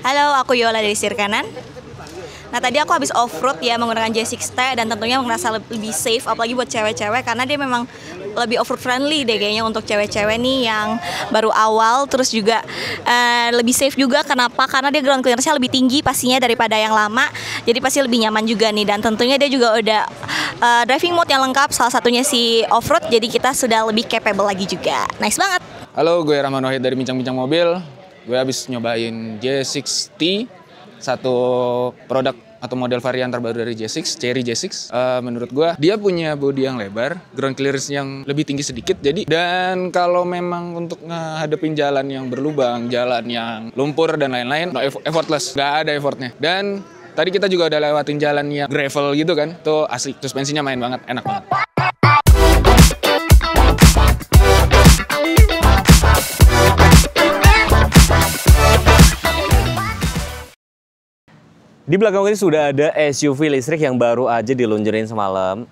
Halo, aku Yola dari Sirkanan. Nah, tadi aku habis off-road ya menggunakan J6T dan tentunya merasa lebih safe apalagi buat cewek-cewek karena dia memang lebih off-road friendly deh kayaknya untuk cewek-cewek nih yang baru awal, terus juga lebih safe juga. Kenapa? Karena dia ground clearance-nya lebih tinggi pastinya daripada yang lama. Jadi pasti lebih nyaman juga nih, dan tentunya dia juga udah driving mode yang lengkap, salah satunya si off-road, jadi kita sudah lebih capable lagi juga. Nice banget. Halo, gue Rahman Wahid dari Bincang-Bincang Mobil. Gue habis nyobain J6T, satu produk atau model varian terbaru dari J6, Cherry J6. Menurut gue, dia punya bodi yang lebar, ground clearance yang lebih tinggi sedikit. Dan kalau memang untuk ngadepin jalan yang berlubang, jalan yang lumpur dan lain-lain, effortless, nggak ada effortnya. Dan tadi kita juga udah lewatin jalan yang gravel gitu kan, tuh asli, suspensinya main banget, enak banget. Di belakang ini sudah ada SUV listrik yang baru aja diluncurin semalam.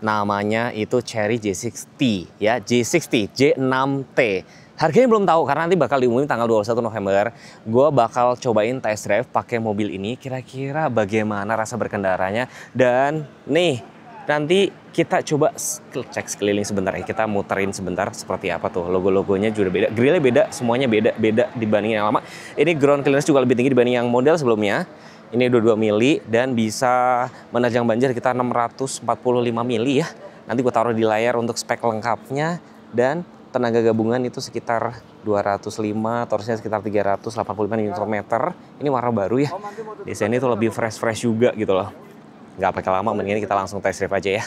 Namanya itu Cherry J6T ya, J6T, J6T. Harganya belum tahu karena nanti bakal diumumin tanggal 21 November. Gue bakal cobain test drive pakai mobil ini, kira-kira bagaimana rasa berkendaranya. Dan nih, nanti kita coba cek sekeliling sebentar ya. Kita muterin sebentar seperti apa tuh. Logo-logonya juga beda, grillnya beda, semuanya beda dibanding yang lama. Ini ground clearance juga lebih tinggi dibanding yang model sebelumnya. Ini 22 mili dan bisa menerjang banjir sekitar 645 mili ya. Nanti gue taruh di layar untuk spek lengkapnya. Dan tenaga gabungan itu sekitar 205, torsinya sekitar 385 Nm. Ini warna baru ya. Desainnya itu lebih fresh juga gitu loh. Nggak pakai lama, mendingan kita langsung test drive aja ya.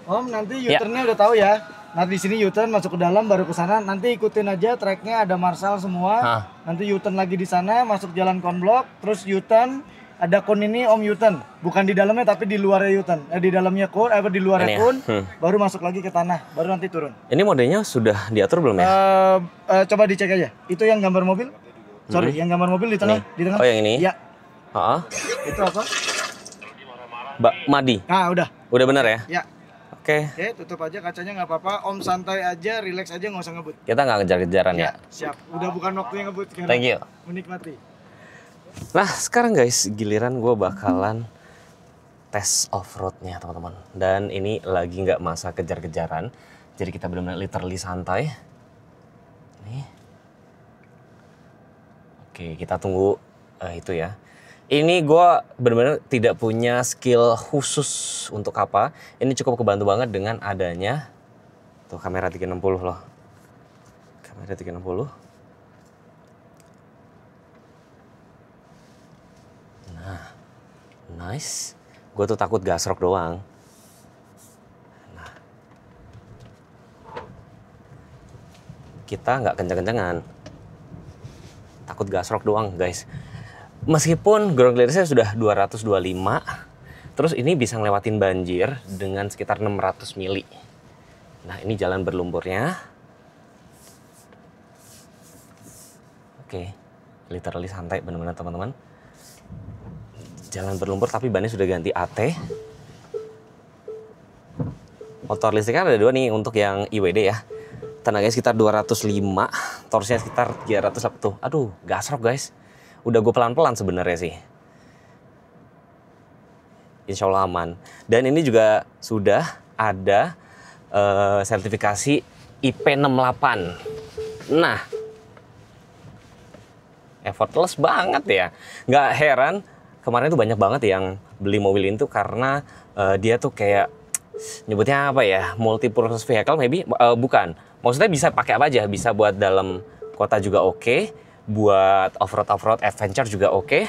Om, nanti U-turn-nya udah tahu ya. Nah, di sini U-turn masuk ke dalam baru ke sana. Nanti ikutin aja tracknya, ada marshal semua. Nanti U-turn lagi di sana, masuk jalan konblok, terus U-turn ada kon ini Om U-turn. Bukan di dalamnya tapi di luarnya U-turn. Di dalamnya kon, di luarnya kon, baru masuk lagi ke tanah, baru nanti turun. Ini modelnya sudah diatur belum ya? Coba dicek aja. Itu yang gambar mobil. Sorry, yang gambar mobil di tengah, di tengah. Oh, yang ini? Ya. Itu apa? Mbak Madi. Nah, udah. Udah benar ya? Ya. Oke, tutup aja kacanya, nggak apa-apa. Om santai aja, relax aja, nggak usah ngebut. kita nggak ngejar-kejaran ya. Siap. Udah bukan waktunya ngebut sekarang. Thank you. Menikmati. Nah, sekarang guys, giliran gue bakalan tes off-roadnya teman-teman. Dan ini lagi nggak masa kejar-kejaran. Jadi kita benar-benar literally santai. Nih. Oke, kita tunggu itu ya. Ini gue benar-benar tidak punya skill khusus untuk apa. Ini cukup kebantu banget dengan adanya tuh kamera 360 loh. Kamera 360. Nah, nice. Gue tuh takut gasrok doang. Nah, kita nggak kenceng-kencengan. Takut gasrok doang guys. Meskipun ground clearance-nya sudah 225, terus ini bisa ngelewatin banjir dengan sekitar 600 mili. Nah, ini jalan berlumpurnya. Oke, literally santai bener-bener teman-teman. Jalan berlumpur tapi bannya sudah ganti AT. Motor listriknya ada dua nih untuk yang IWD ya. Tenaganya sekitar 205, torsinya sekitar 300 tuh. Aduh, gasrok guys. Udah gue pelan-pelan sebenarnya sih. Insya Allah aman. Dan ini juga sudah ada sertifikasi IP68. Nah, effortless banget ya. Nggak heran kemarin tuh banyak banget yang beli mobil ini tuh karena dia tuh kayak nyebutnya apa ya, multi-purpose vehicle maybe, bukan. Maksudnya bisa pakai apa aja, bisa buat dalam kota juga oke. Buat off-road adventure juga oke.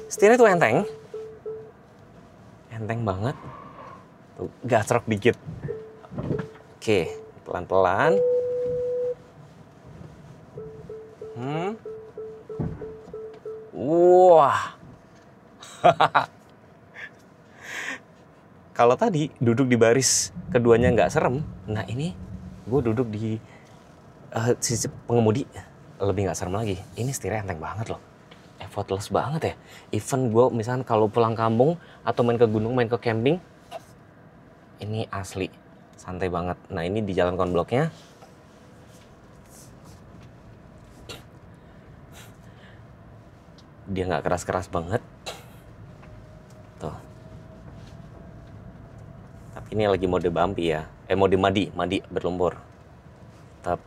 Setirnya tuh enteng. Enteng banget. Tuh, gasrok dikit. Oke, pelan-pelan. Wah. Kalau tadi duduk di baris keduanya nggak serem, nah ini gue duduk di sisi pengemudi lebih nggak serem lagi. Ini setirnya enteng banget loh, effortless banget ya. Even gue misalnya kalau pulang kampung atau main ke gunung, main ke camping, ini asli Santai banget. Nah ini di jalan konbloknya. Dia nggak keras-keras banget. Tuh. Tapi ini lagi mode bumpy ya. Mode madi berlumpur. Tetap.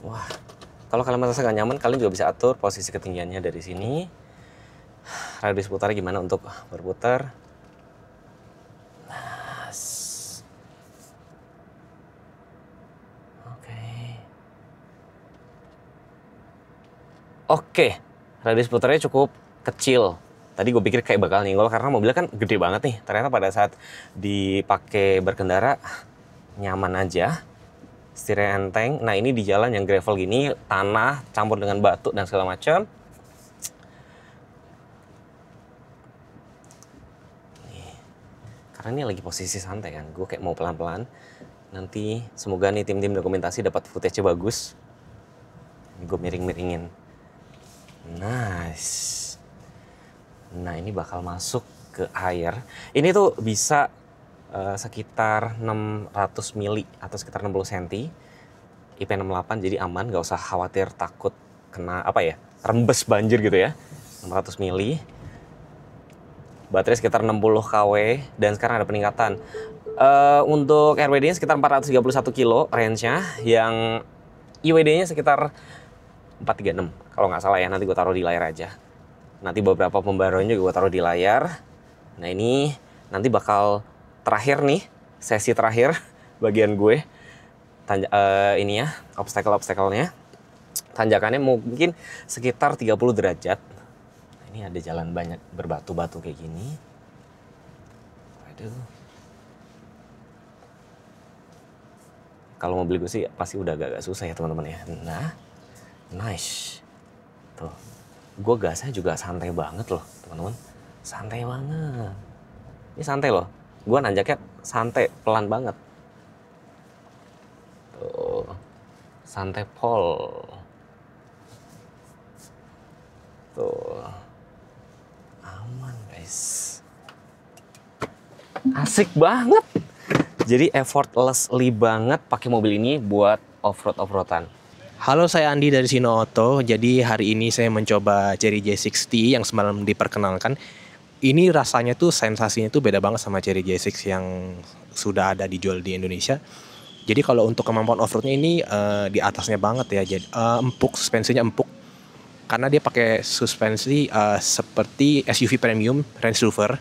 Wah. Kalau kalian merasa nggak nyaman, kalian juga bisa atur posisi ketinggiannya dari sini. Radius putarnya gimana untuk berputar. Oke, radius putarnya cukup kecil. Tadi gue pikir kayak bakal nyenggol karena mobilnya kan gede banget nih. Ternyata pada saat dipakai berkendara nyaman aja. Setirnya enteng. Nah ini di jalan yang gravel gini, tanah campur dengan batu dan segala macam. Karena ini lagi posisi santai kan, gue kayak mau pelan-pelan. Nanti semoga nih tim-tim dokumentasi dapat footage-nya bagus. Ini gue miring-miringin. Nice. Nah ini bakal masuk ke air. Ini tuh bisa sekitar 600 mili atau sekitar 60 cm. IP68 jadi aman, gak usah khawatir takut kena rembes banjir gitu ya. 600 mili. Baterai sekitar 60 kW dan sekarang ada peningkatan. Untuk RWD-nya sekitar 431 kilo range-nya, yang IWD-nya sekitar 436 kalau nggak salah ya, nanti gue taruh di layar aja. Nanti beberapa pembaruan juga gue taruh di layar. Nah ini nanti bakal terakhir nih, sesi terakhir bagian gue. Ini ya, obstacle-nya. Tanjakannya mungkin sekitar 30 derajat. Nah, ini ada jalan banyak berbatu-batu kayak gini. Waduh. Kalau mobil gue sih pasti udah agak susah ya teman-teman ya. Nah, nice. Tuh, gue gasnya juga santai banget loh teman-teman. Santai banget. Ini santai loh. Gue nanjaknya santai, pelan banget. Tuh, santai pol. Tuh, aman guys. Asik banget. Jadi effortlessly banget pakai mobil ini buat off-road-off-roadan. Halo, saya Andi dari Sino Auto. Jadi hari ini saya mencoba Chery J60 yang semalam diperkenalkan. Ini rasanya tuh, sensasinya tuh beda banget sama Chery J6 yang sudah ada dijual di Indonesia. Jadi kalau untuk kemampuan off-roadnya ini di atasnya banget ya. Jadi empuk, suspensinya empuk. Karena dia pakai suspensi seperti SUV premium Range Rover.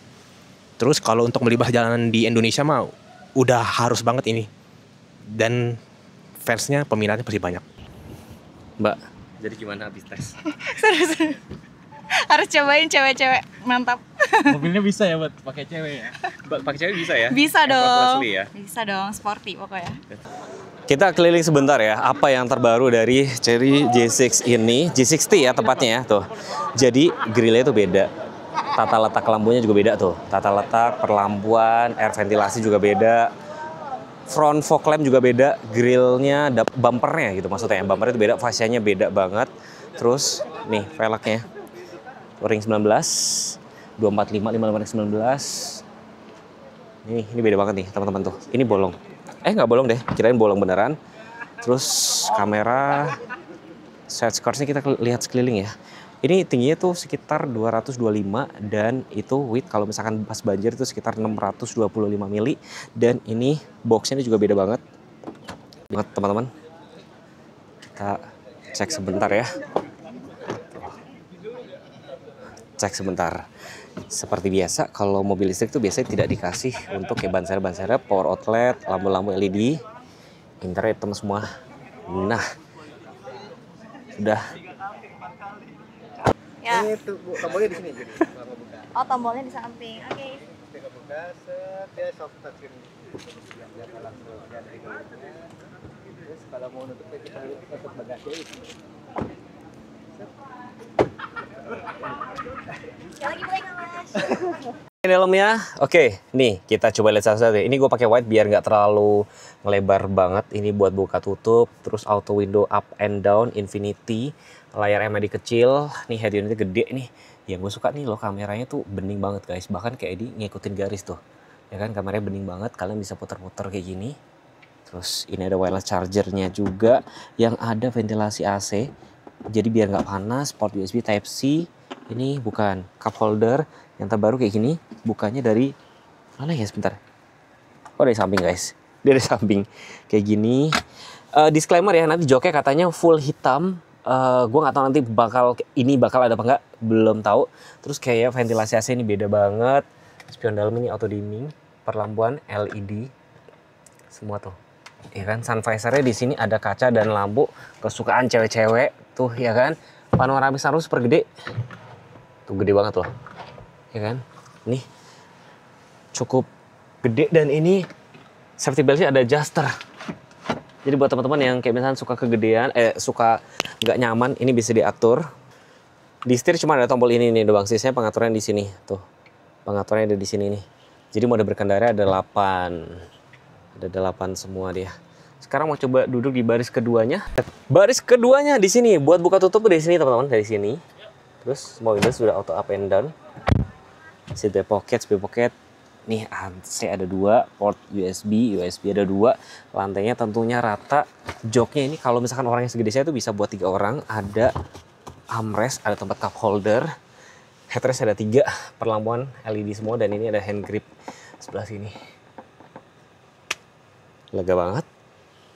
Terus kalau untuk melibas jalanan di Indonesia mah udah harus banget ini. Dan fansnya, peminatnya pasti banyak. Mbak, jadi gimana habis tes? Seru-seru. Harus cobain cewek-cewek, mantap. Mobilnya bisa ya buat pakai cewek ya? Pakai cewek bisa ya? Bisa dong. Ya? Bisa dong, sporty pokoknya. Kita keliling sebentar ya, apa yang terbaru dari Chery J6 ini, J60 ya tepatnya ya, tuh. Jadi grillnya itu beda, tata letak lampunya juga beda tuh, tata letak, perlampuan, air ventilasi juga beda, front fog lamp juga beda, grillnya, bumpernya gitu maksudnya, bumpernya itu beda, fascianya beda banget. Terus nih velgnya, ring 19, 245, 556, 19. Ini beda banget nih teman-teman tuh, ini bolong. Nggak bolong deh, kirain bolong beneran. Terus kamera, side skirts-nya kita lihat sekeliling ya. Ini tingginya tuh sekitar 225 dan itu width kalau misalkan pas banjir itu sekitar 625 mili. Dan ini box-nya juga beda banget. Teman-teman, kita cek sebentar ya. Cek sebentar. Seperti biasa, kalau mobil listrik tuh biasanya tidak dikasih untuk kayak ban serep, power outlet, lampu-lampu LED, internet hitam semua. Nah, sudah. Ya. Ini tuh tombolnya di sini jadi. Oh, tombolnya di samping. Oke. Kita buka, set, dia soft touch ini. Dia langsung lihat dari dalamnya. Terus kalau mau nutup kita tutup bagasi itu. Lagi boleh nggak, Mas? Ini dalamnya, oke, nih kita coba lihat satu-satu. Ini gue pakai wide biar nggak terlalu lebar banget. Ini buat buka tutup, terus auto window up and down, infinity, layar MID kecil, nih head unitnya gede nih. Yang gue suka nih loh, kameranya tuh bening banget guys. Bahkan kayak ngikutin garis tuh. Ya kan, kameranya bening banget, kalian bisa puter-puter kayak gini. Terus ini ada wireless chargernya juga, yang ada ventilasi AC. Jadi biar nggak panas, port USB Type C. Ini bukan cup holder yang terbaru kayak gini. Bukannya dari mana ya, sebentar. Oh, dari samping guys. Dia dari samping kayak gini. Disclaimer ya, nanti joknya katanya full hitam. Gue nggak tahu nanti bakal ada apa nggak, belum tahu. Terus kayak ventilasi AC ini beda banget. Spion dalam ini auto dimming, perlampuan LED, semua tuh. Ya kan, sun visornya di sini ada kaca dan lampu kesukaan cewek-cewek tuh ya kan. Panoramic sunroof super gede. Tuh gede banget loh. Ya kan? Nih. Cukup gede dan ini safety beltnya ada adjuster. Jadi buat teman-teman yang kayak misalnya suka kegedean, suka nggak nyaman, ini bisa diatur. Di setir cuma ada tombol ini nih doang, sisanya pengaturannya di sini tuh. Pengaturannya ada di sini nih. Jadi mode berkendara ada 8. Ada 8 semua dia. Sekarang mau coba duduk di baris keduanya. Baris keduanya di sini. Buat buka tutup dari sini teman-teman, dari sini. Terus semua windows sudah auto up and down. Seat pocket, speed pocket. Nih AC ada 2, port USB ada 2. Lantainya tentunya rata. Joknya ini kalau misalkan orang yang segede saya tuh bisa buat 3 orang. Ada armrest, ada tempat cup holder. Headrest ada 3, perlampuan LED semua, dan ini ada hand grip sebelah sini. Lega banget.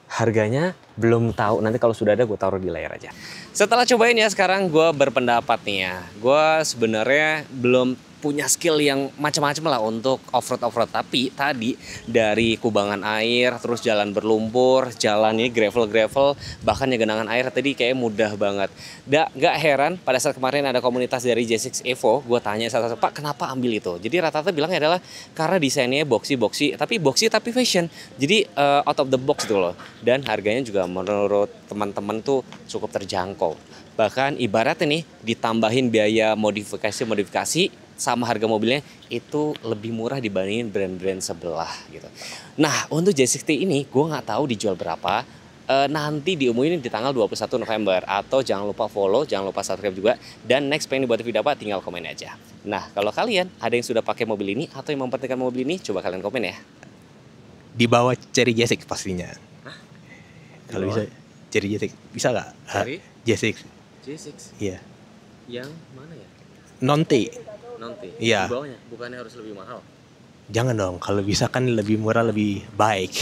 Harganya belum tahu, nanti kalau sudah ada gue taruh di layar aja. Setelah cobain ya, sekarang gue berpendapat nih ya. Gue sebenarnya belum punya skill yang macam-macam lah untuk off-road. Tapi tadi dari kubangan air, terus jalan berlumpur, jalan ini gravel, bahkan ya genangan air tadi kayak mudah banget. Gak heran pada saat kemarin ada komunitas dari J6 Evo, gue tanya satu-satu, Pak kenapa ambil itu? Jadi rata-rata bilangnya adalah karena desainnya boxy tapi fashion. Jadi out of the box gitu loh. Dan harganya juga menurut teman-teman tuh cukup terjangkau. Bahkan ibaratnya nih ditambahin biaya modifikasi sama harga mobilnya itu lebih murah dibandingin brand-brand sebelah gitu. Nah untuk J60 ini gue nggak tahu dijual berapa. Nanti diumumin di tanggal 21 November. Atau jangan lupa follow, jangan lupa subscribe juga. Dan next pengen dibuat video apa tinggal komen aja. Nah kalau kalian ada yang sudah pakai mobil ini atau yang mempertimbangkan mobil ini, coba kalian komen ya. Di bawah Cherry J6 pastinya. Kalau bisa Cherry J6 bisa nggak? Cherry? J6. J6? Iya. Yang mana ya? Non-T. Nanti. Iya. Di bawahnya bukannya harus lebih mahal? Jangan dong, kalau bisa kan lebih murah lebih baik.